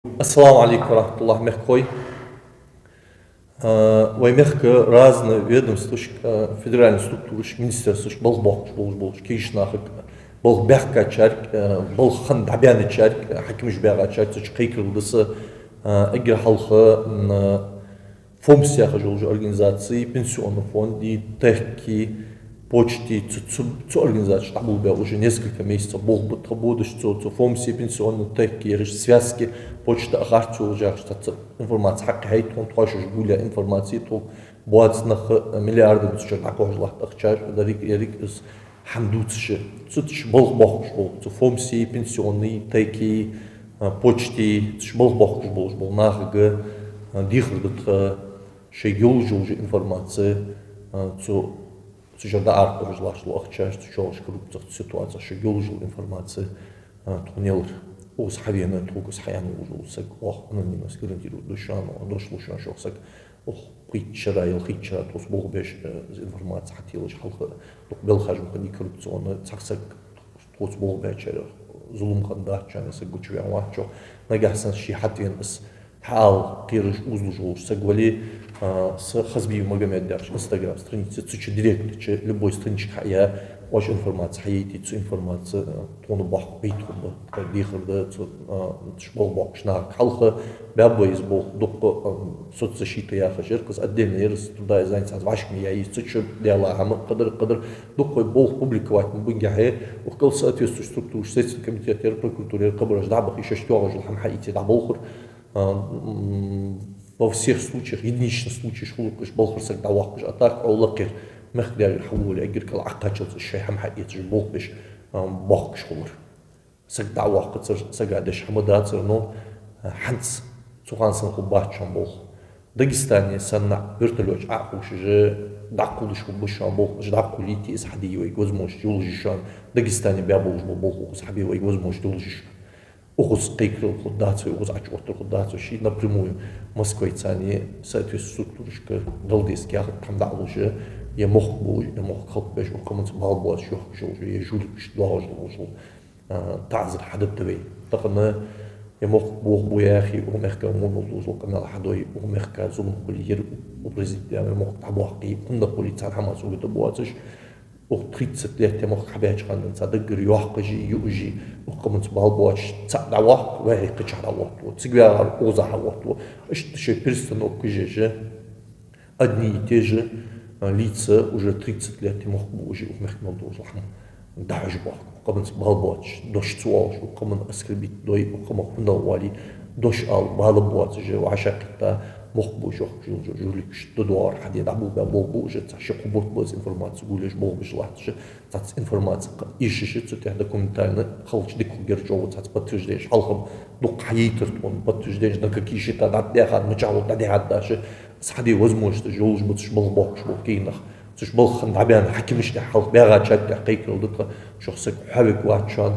Ассаламу алейкум рахматуллах мехкой. Ваймех разные ведомства, федеральные структуры, министерства, был кейшнах, был бяхка чарк, был хан дабяны чарк, хаким жбяга чарк, кейкрылдысы, эгер халха фомсия хажулжу организации, пенсионный фонд, и техки, почти, цу организация, там был уже несколько месяцев, был бы будущее, цу фомсии, пенсионные техки, связки, почта, ахарцу уже, что информация, хакхайт, он тоже гуля информации, то буатснах миллиардов, что такое же лахтахчар, дарик ярик из хамдуцше, цутш был бахуш был, цу фомсии, пенсионные техки, почти, цу был бахуш был, нахга, дихрдат, шейгюл уже информация, цу Сюжета арт разлашло часть чего коррупция ситуация шегул информация тунел уз хавена тугус хаяну уже сак ох анонимность гарантирует душану дошло что сак ох хитчера ил хитчера тус бог беш информация хотелось халка бел хажм кани коррупционно цаксак тус бог бечер зулум ханда чана сак гучвя вачо нагасан ши хатвин с حال قيرش узлужу сагвали с Хазбиев Магомед Даш Инстаграм страница цучи директ че любой страничка я очень информация хаити цу информация тону бах бейтхунда дихрда цу шбол бах шнар халха бабы из бог док соцзащиты я хажер каз отдельно ерс туда занятся вашми я есть цучи дела хам кадр док бог публиковать мы будем гахе укал соответствующую структуру следственный комитет прокуратуры кабраж дабах еще что же хам хаити даболхур во всех случаях, единичных случаях, шулукаш болхарсак давахкаш, а так аллакир мехдяр хавули агиркал акачился шайхам хаитж болхбиш бахкаш хулар. Сак давахкацар сагадаш хамадацар но ханц цухансан хубачан болх. Дагестане санна вертолёт ахуш же дакулыш хубашан болх, ждакулити из хадиевой возможности улжишан. Дагестане бябулж болх из хадиевой возможности улжишан. Угуз кайкрыл худацию, угуз ачуотер худацию, ши напрямую москвайцане соответствующую структурушка галдейский ахат камдал уже, я мог был, я мог халпеш, укоманц балбуаз, уже, я жулик, что жил, тазер хадаттавей. Такана я мог бог буяхи, умехка мунул, узл канал хадой, умехка зумун кулиер, у президента, я мог табахки, кунда полиция хамас, угита буациш, 30 лет я мог хабяч хандан садыгыр юахкажи южи укоманц балбуаш цадавах вэри качадавах цигвяр озахавах что перестановку же одни и те же лица уже 30 лет я мог уже умехнул дозахам даже бах укоманц балбуаш дош цуал укоман аскрибит дой укоман хундавали дош ал балбуаш же вашакта мог бы еще жулик что дуар хади да был бы уже цаши кубот без информации гулеш был бы желать же цац информация ищешь это документально халч дикугер жову цац подтверждаешь халхам ну каитер он подтверждаешь на какие счета да дехат начало да дехат даже сади возможность жолж быть был бок был кейнах цуш был хан дабян хакимиште халх бяга чат кайкыл дыта шохсак хавик вачан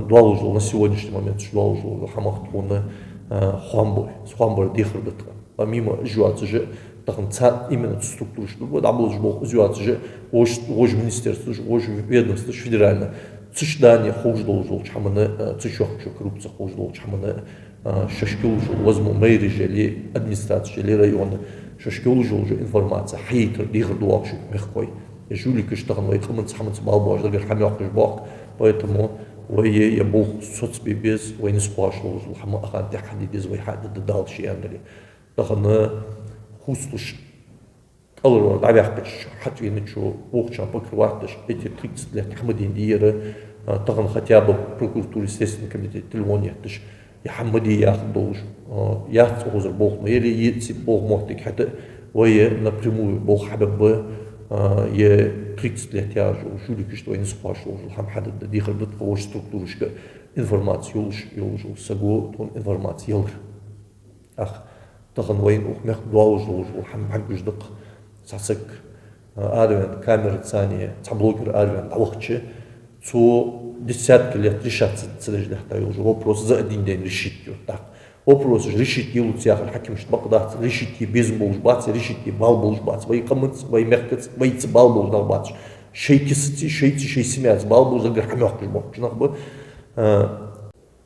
дуалужил на сегодняшний момент дуалужил хамахтуна хуамбой дихр дыта помимо жуаться же именно структуру, что вот абл жбол жуаться же ож министерство ож ведомство федерально цучдание хож должен чамана цучок коррупция хож должен чамана шашкил же возможно мэри же или администрация или района шашкил уже информация хейтер дихр дуакшу мягкой жулик что он вайкаман саман балбож дагер хамяк жбок поэтому وهي يبوخ صوت بيبيز وين سقاش لوز الحما أخان تحديد إز ويحدد الدال شيء عندلي دخلنا خوستش أول مرة عبيحكش حتى ينشو وقتشان بكر وقتش إتي 30 لك حمدين ديرة دخلنا ختيابة بروكورتور естественный комитет تلوان يحتش يحمدي ياخد دوش ياخد غزر بوخ ما يلي يتسي بوخ موتك حتى وهي напрямую بوخ حبب يه 30 лет я жулик что не спрашивал хам хадд дихр бит хош структурушка информацию юлж сагу тон информация юлр ах тагын вайн ухмах дуалж хам хагждык сасык арвен камера цания таблогер арвен алхче цу десятки лет решаться цележлахта юлж вопрос за один день решить так вопрос решить елут яхар хаким что бакдат решить без болж бац решить бал болж бац вай камыц вай мехкец вай бал болж дал бац шейти шейсимяц бал болж дагер хамяк бок жнах бы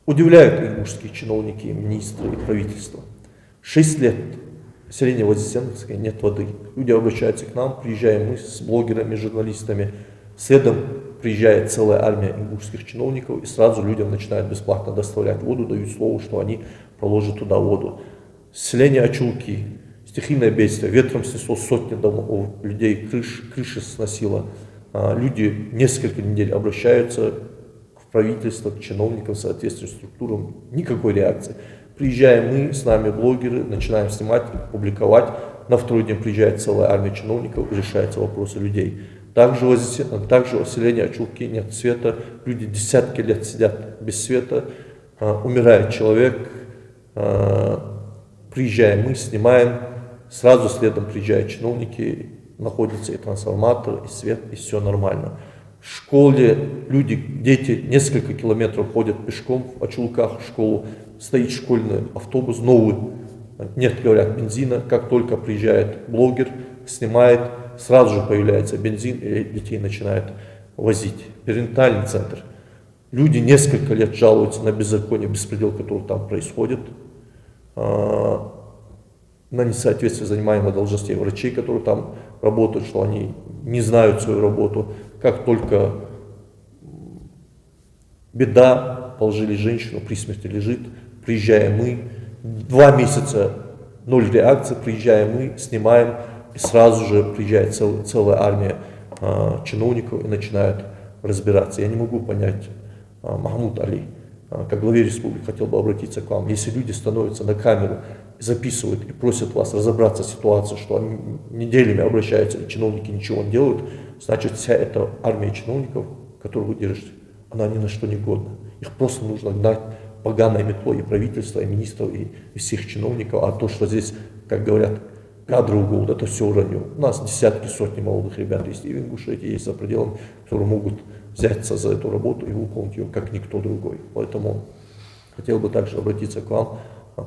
Удивляют ингушские чиновники, министры и правительство. 6 лет селение Вознесенское нет воды. Люди обращаются к нам, приезжаем мы с блогерами, журналистами. Следом приезжает целая армия ингушских чиновников и сразу людям начинают бесплатно доставлять воду, дают слово, что они проложат туда воду. Селение Очулки, стихийное бедствие, ветром снесло сотни домов, людей крыши сносило. Люди несколько недель обращаются к правительству, к чиновникам, соответствующим структурам, никакой реакции. Приезжаем мы, с нами блогеры, начинаем снимать, публиковать. На второй день приезжает целая армия чиновников и решаются вопросы людей. Также в селении Очулки нет света, люди десятки лет сидят без света, умирает человек, приезжаем мы, снимаем, сразу следом приезжают чиновники, находится и трансформатор, и свет, и все нормально. В школе люди, дети несколько километров ходят пешком в Очулках в школу, стоит школьный автобус новый, нет, говорят, бензина, как только приезжает блогер, снимает, сразу же появляется бензин, и детей начинают возить. Перинатальный центр. Люди несколько лет жалуются на беззаконие, беспредел, который там происходит, на несоответствие занимаемых должностей врачей, которые там работают, что они не знают свою работу. Как только беда, положили женщину, при смерти лежит, приезжаем мы, 2 месяца 0 реакции, приезжаем мы, снимаем, и сразу же приезжает целая армия чиновников и начинают разбираться. Я не могу понять, Махмуд Али, как главе республики, хотел бы обратиться к вам. Если люди становятся на камеру, записывают и просят вас разобраться в ситуации, что они неделями обращаются, и чиновники ничего не делают, значит, вся эта армия чиновников, которую вы держите, она ни на что не годна. Их просто нужно гнать поганой метлой и правительства, и министров, и всех чиновников. А то, что здесь, как говорят, кадровый голод, это все вранье. У нас десятки, сотни молодых ребят есть и в Ингушетии, есть за пределом, которые могут взяться за эту работу и выполнить ее, как никто другой. Поэтому хотел бы также обратиться к вам.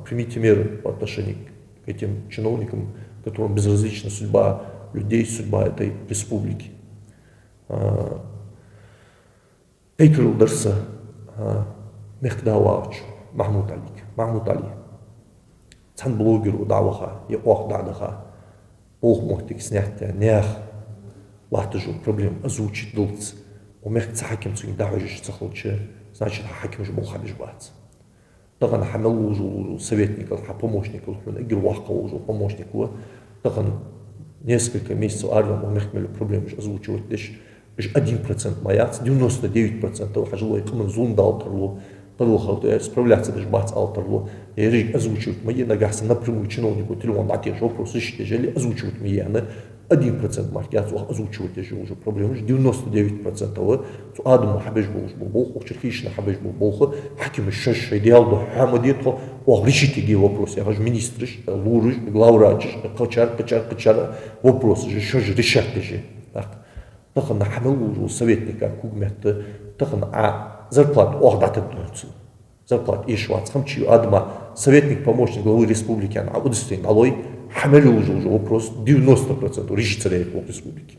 Примите меры по отношению к этим чиновникам, которым безразлична судьба людей, судьба этой республики. Эйкеру Дарса Мехтдавач Махмуд Али. Махмуд Али. Цан блогеру даваха, я ох дадаха. Бог мохтик снятия, нех. Лахтажу проблем озвучить дулц. Умех цахаким цуин даважиш цахлче. Значит, хаким же Бог обижбаться. Таган хамел уже советников, помощников, игр вахка уже помощников. Таган несколько месяцев армия умехмели проблемы озвучивать лишь 1% маяц, 99% хажилой камен зун дал тарлу. Справляться даже бац алтарло. Я озвучивать мои нагасы напрямую чиновнику телефон, на те же вопросы жили озвучивать мои, 1% маркиацию озвучивать те же уже проблемы, 99% Адаму хабеш был Бог, Черкишна хабеш был Бог, хаким шеш идеал до хамадитхо, решить эти вопросы, я говорю, министриш, луриш, главврач, качар, вопросы же, что же решать те же. Так на хамел уже советника кугмет, так на зарплат охдатен дойцу. Зарплат ишвац хамчи адма советник помощник главы республики она удостоен алой хамелю уже вопрос 90% решится ли это республики.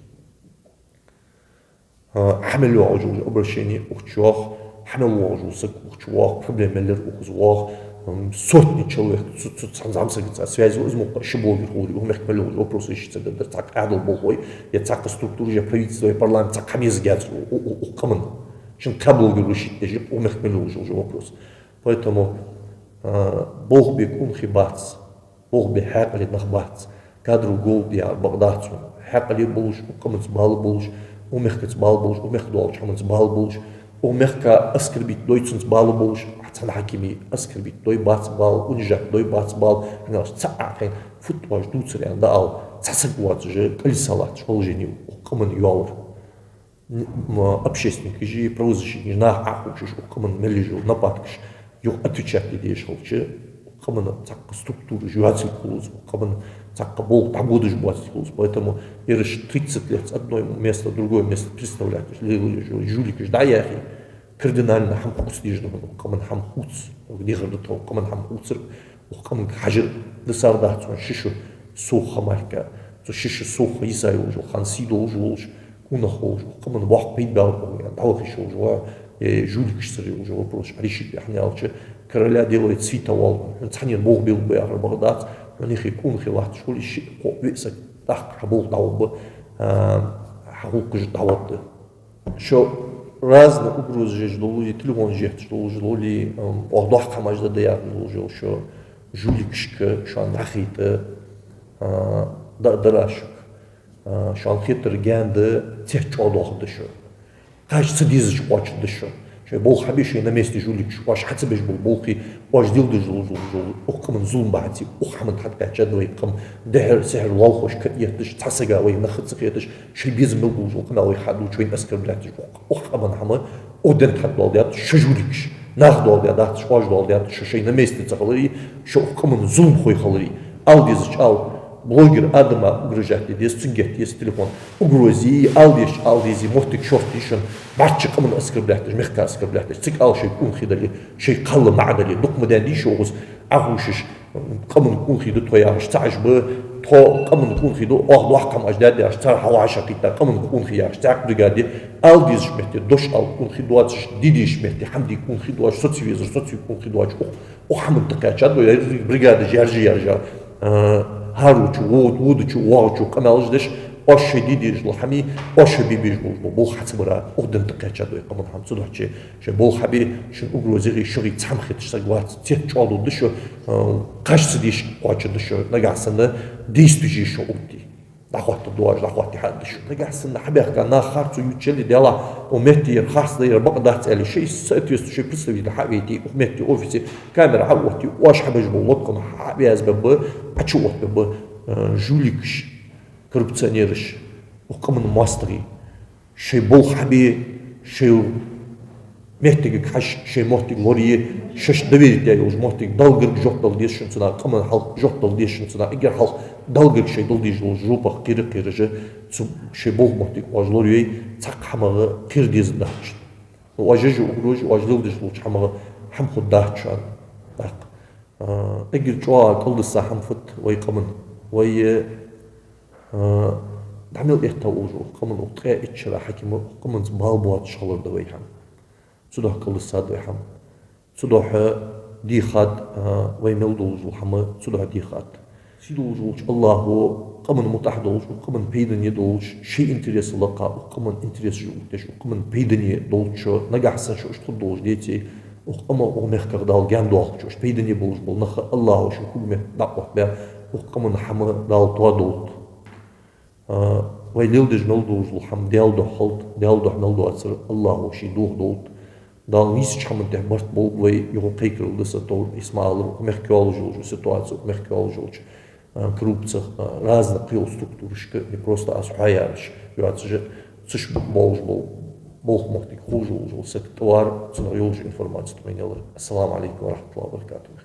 Хамелю уже обращение ухчуах, хамелю уже ухчуах, проблемелер ухузвах, сотни человек замсагится связь возьмут шибогер умехмелю уже вопрос решится да так адл богой я так структура я правительство и парламент так хамезгяц ухкаман. Чем каблуги решить, даже умехмелю уже вопрос. Поэтому Бог бек умхибац, Бог бек хакали нахбац, кадру голд я багдацу, хакали булуш, укамец бал булуш, умехкац бал булуш, умехдуал чамец бал булуш, умехка оскорбить дойцунц бал булуш, ацан хакими оскорбить дой бац бал, унижать дой бац бал, наш цаахен, футваш дуцарян даал, цасагуац же колесалат, положение укаман юалр. Общественник же правозащитник на ахушиш укаман мелижу нападкаш ё отвечать людей шелче укамана цакка структуры жуацил кулус укаман цакка бол табудыш буацил кулус поэтому ирыш 30 лет с одной места в другое место представлять жулик да яхи кардинально хамхуц диждам укаман хамхуц где гадато укаман хамхуц укаман хажир десардат шишу суха марка то шишу суха исай уже хансидо уже унахол, каман вах пейдал, я дал еще уже, жулик сыры уже вопрос, решить яхнялче, короля делает свитовал, цанин бог бил бы ахр Багдад, у них и кун хилат, что ли щи, висок, так, бог дал бы, хаук же дават. Что разные угрозы ждали, телефон ждали, охдах камажда ждали, что жуликшка, что нахита, дарашк, что хитр генде, тех чудох дышо. Кажется, дизыч хочет дышо. Что бол хабиши на месте жуликш, ваш хацебеш был болхи, ваш дилды жул, ухкаман зулм бахти, ухаман хатка чадвай, кам дехер сехер лалхош катьетыш, тасага вай нахацехетыш, шибизм был жул, канал хаду чуин аскарблятыш, ухаман хама, оден хатвалдят, шажуликш. Нахдолдят, шваждолдят, что шей на месте цахалари, что ухкаман зулм хой халари. Ал дизыч ал. Блогер адама угрожает, есть цунгет, есть телефон. Угрози, алдизи, мохтик шортишен, батчи каман оскорблять, мягко оскорблять. Цик ал шей кунхи дали, шей калла мадали, докмадан ди шоус, агушиш, каман кунхи до твоя, штаж бы, то каман кунхи до, ох кам аждади, штар хаваша кита, каман кунхи я, штак бригади, алдиз шмехти, дош ал кунхи дуач, диди шмехти, хамди кунхи дуач, соцвизер, соцви кунхи дуач, охаман такачад, бригада яржа. هاروچو وودچو واچو کاملش آشدیدیش لحمی آشبی بیشول بول خطبرا اودن تقیچه دوی قمان هم صدا چه بول خبی شن اگروزی شوی تمخیتش سگوات تیت چالو دشو قش سدیش قاچه دشو نگهسنده دیستوجیش اوتی دخوات دواج دخوات حدش نگهسنده حبیخ کن خرطو یوچلی دیلا ومتي خاص داير بقدرت على شيء ساتيست شيء برسوي لحبيتي ومتي اوفيسي كاميرا عوتي واش حبج بولكم حبي اسباب اتشوت بب جوليكش كوربسيونيرش وقمن ماستري شيء بول حبي شيء مهتك حش شيء مهتك لوري شش دويرت يا وج مهتك دالغر جوتل ديشن سنا قمن حلق جوتل ديشن سنا اگر حلق دالغر شيء دل ديج جوبا قيرجه شيء بول مهتك واج لوري تاق حمغه قير ديز داش واجج وغروج واج دل ديج لوج حمغه حم خد داچان داق اگر جوا كل الصحم فت وي قمن وي عمل احتوج قمن وطقا اتشرا حكيم قمن بالبوات شغلر دوي هم صدح كل الصاد وحم صدح دي خاد ويملدوج وحم صدح دي خاد سيدوج الله قمن متحدوج وقمن بيدن يدوج شيء انتريس لقا وقمن انتريس جوتش وقمن بيدن يدوج نجح سن شو اشتدوج ديتي وقما ومخكر دال جان دوغ شو بيدن يبوج بالنخ الله شو كل مه دعوة به وقمن حم دال توادوت ويلدج ملدوج الحم دال دو حلت دال دو ملدو أثر الله وشي دوغ دوت دال ويس حم تهمرت بول وي يوم قيكر لساتور إسماعيل ومخكال جوج سитуацию مخكال جوج коррупция разных крил структурышка не просто асхаярыш юатсыжы цыш болж бол мохтик хуже уже сектор цена юж информация тменяла. Ассаламу алейкум ва рахматуллахи ва баракатуху.